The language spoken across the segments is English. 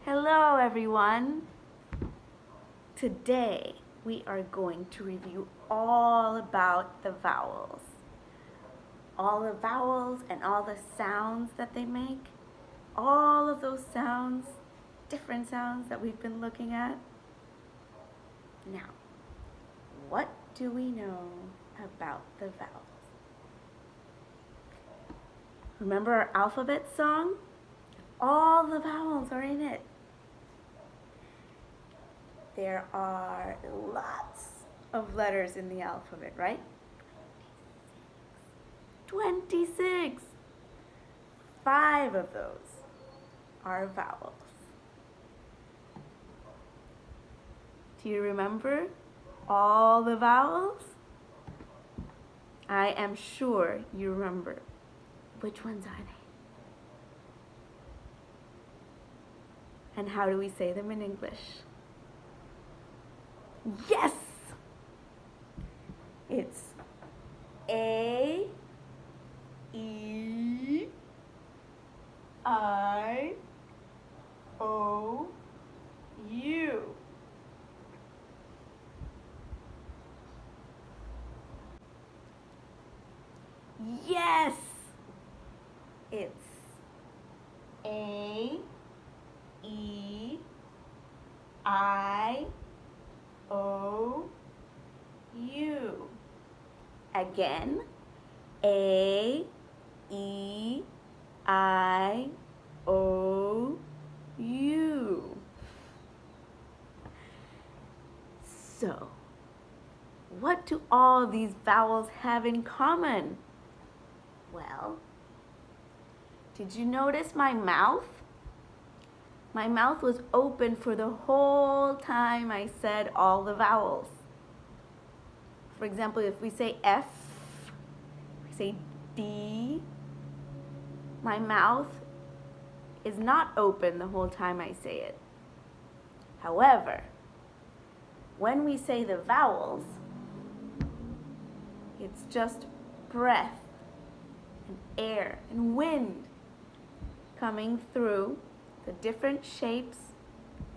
Hello everyone! Today we are going to review all about the vowels. All the vowels and all the sounds that they make. All of those sounds, different sounds that we've been looking at. Now, what do we know about the vowels? Remember our alphabet song? All the vowels are in it. There are lots of letters in the alphabet, right? 26. 5 of those are vowels. Do you remember all the vowels? I am sure you remember. Which ones are they? And how do we say them in English? Yes! It's A, E, I, O, U. Yes! It's A, E, I, O, U. Again, A, E, I, O, U. So, what do all of these vowels have in common? Well, did you notice my mouth? My mouth was open for the whole time I said all the vowels. For example, if we say F, we say D, my mouth is not open the whole time I say it. However, when we say the vowels, it's just breath and air and wind coming through the different shapes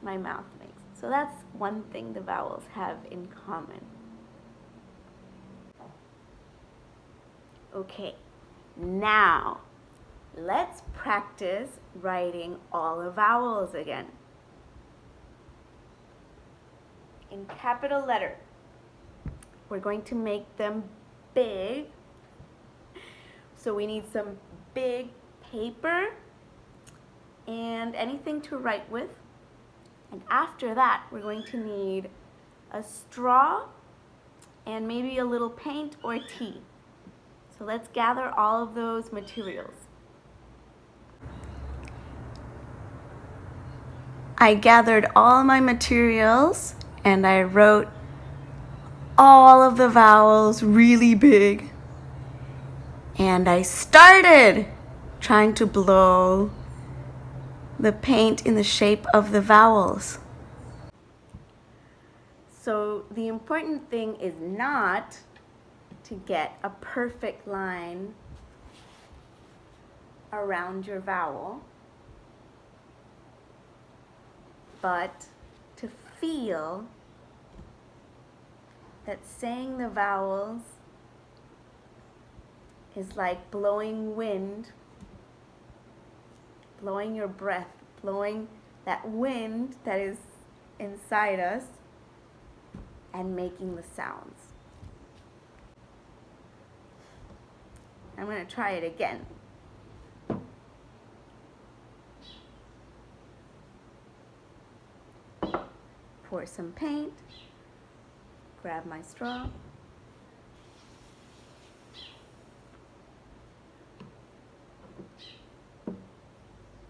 my mouth makes. So that's one thing the vowels have in common. Okay, now let's practice writing all the vowels again. In capital letter, we're going to make them big. So we need some big paper and anything to write with. And after that, we're going to need a straw and maybe a little paint or tea. So let's gather all of those materials. I gathered all my materials and I wrote all of the vowels really big. And I started trying to blow the paint in the shape of the vowels. So the important thing is not to get a perfect line around your vowel, but to feel that saying the vowels is like blowing wind, blowing your breath, blowing that wind that is inside us and making the sounds. I'm going to try it again. Pour some paint, grab my straw,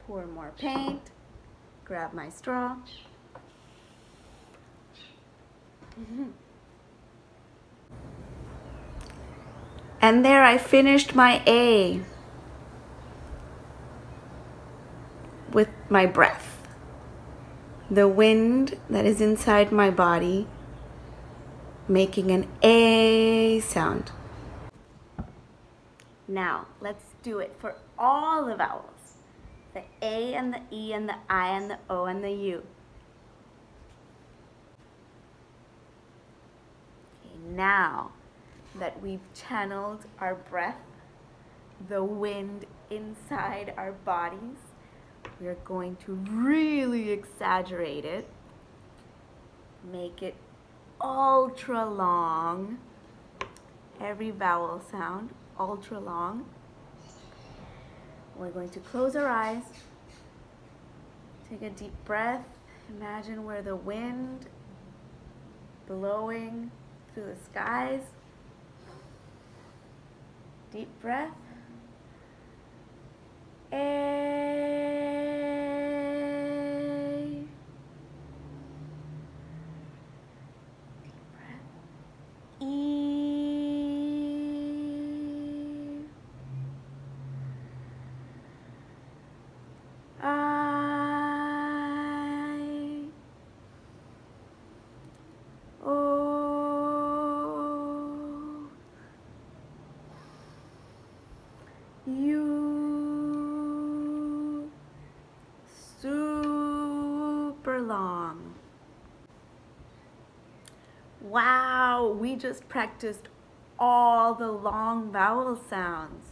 pour more paint, grab my straw. And there I finished my A with my breath. The wind that is inside my body making an A sound. Now, let's do it for all the vowels. The A and the E and the I and the O and the U. Okay, now that we've channeled our breath, the wind inside our bodies, we're going to really exaggerate it. Make it ultra long. Every vowel sound, ultra long. We're going to close our eyes. Take a deep breath. Imagine where the wind blowing through the skies. Deep breath. A. Deep breath. E. I. O. U. Super long. Wow, we just practiced all the long vowel sounds.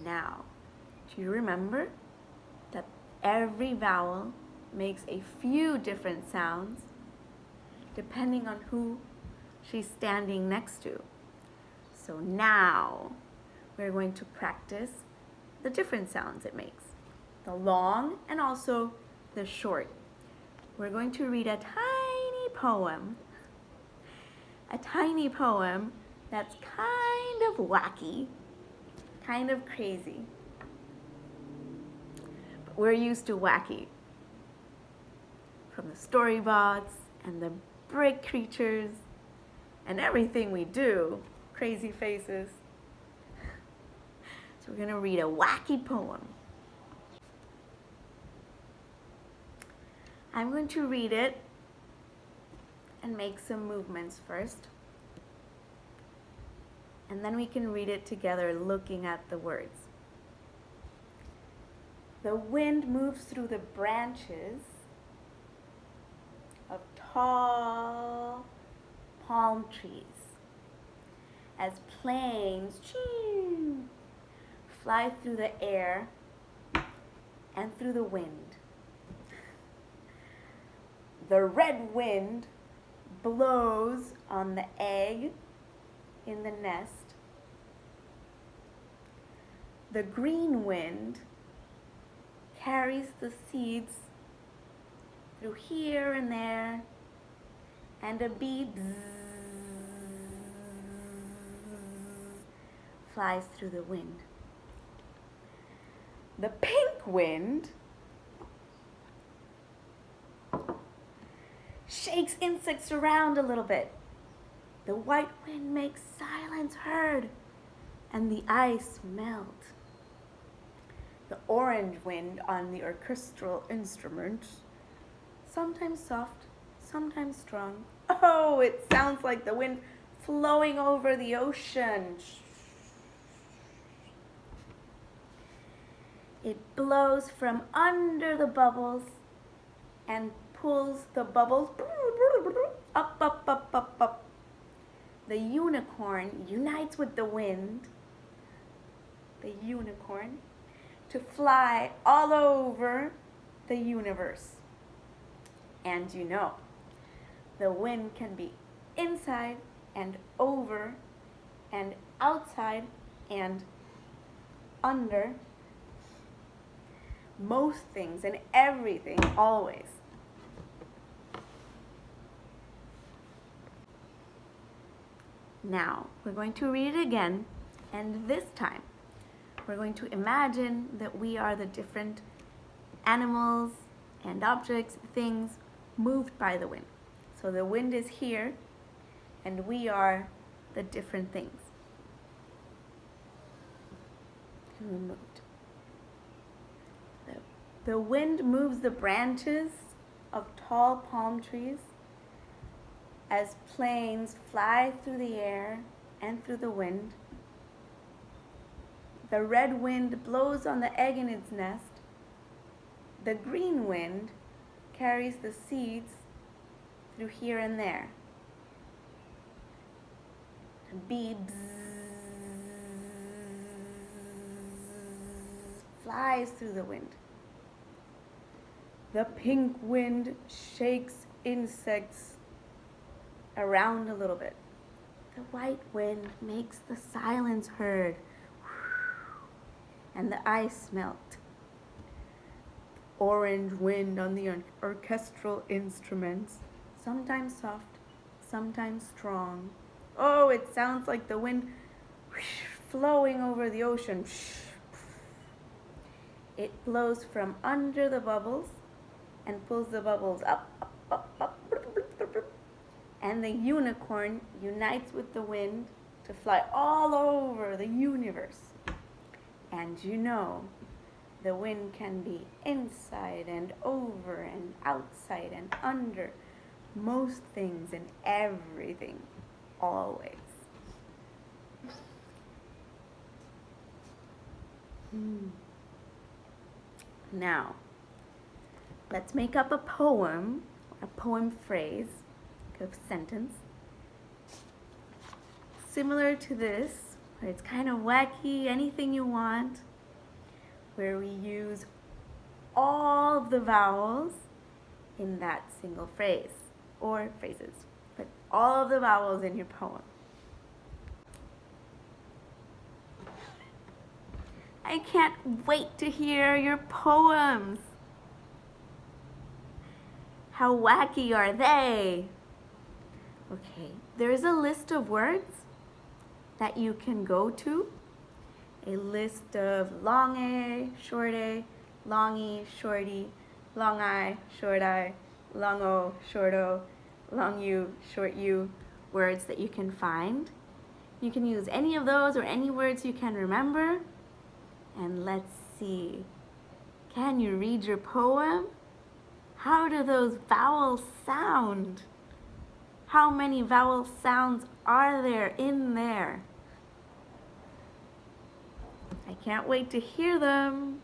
Now, do you remember that every vowel makes a few different sounds depending on who she's standing next to? So now we're going to practice the different sounds it makes, the long and also the short. We're going to read a tiny poem that's kind of wacky, kind of crazy. But we're used to wacky. From the storybots and the brick creatures and everything we do, crazy faces. So we're going to read a wacky poem. I'm going to read it and make some movements first. And then we can read it together looking at the words. The wind moves through the branches of tall palm trees as planes fly through the air and through the wind. The red wind blows on the egg in the nest. The green wind carries the seeds through here and there, and a bee flies through the wind. The pink wind shakes insects around a little bit. The white wind makes silence heard, and the ice melt. The orange wind on the orchestral instruments, sometimes soft, sometimes strong. Oh, it sounds like the wind flowing over the ocean. It blows from under the bubbles and pulls the bubbles up, up, up, up, up. The unicorn unites with the wind, the unicorn, to fly all over the universe. And you know, the wind can be inside and over and outside and under. Most things and everything, always. Now, we're going to read it again, and this time, we're going to imagine that we are the different animals and objects, things moved by the wind. So the wind is here, and we are the different things. Removed. The wind moves the branches of tall palm trees as planes fly through the air and through the wind. The red wind blows on the egg in its nest. The green wind carries the seeds through here and there. The bee flies through the wind. The pink wind shakes insects around a little bit. The white wind makes the silence heard and the ice melt. Orange wind on the orchestral instruments, sometimes soft, sometimes strong. Oh, it sounds like the wind flowing over the ocean. It blows from under the bubbles and pulls the bubbles up, up, up, up. And the unicorn unites with the wind to fly all over the universe. And you know, the wind can be inside and over and outside and under most things and everything, always. Now, let's make up a poem phrase, a sentence, similar to this, where it's kind of wacky, anything you want, where we use all of the vowels in that single phrase, or phrases, but all of the vowels in your poem. I can't wait to hear your poems. How wacky are they? Okay, there's a list of words that you can go to. A list of long A, short A, long E, short E, long I, short I, long O, short O, long U, short U words that you can find. You can use any of those or any words you can remember. And let's see, can you read your poem? How do those vowels sound? How many vowel sounds are there in there? I can't wait to hear them.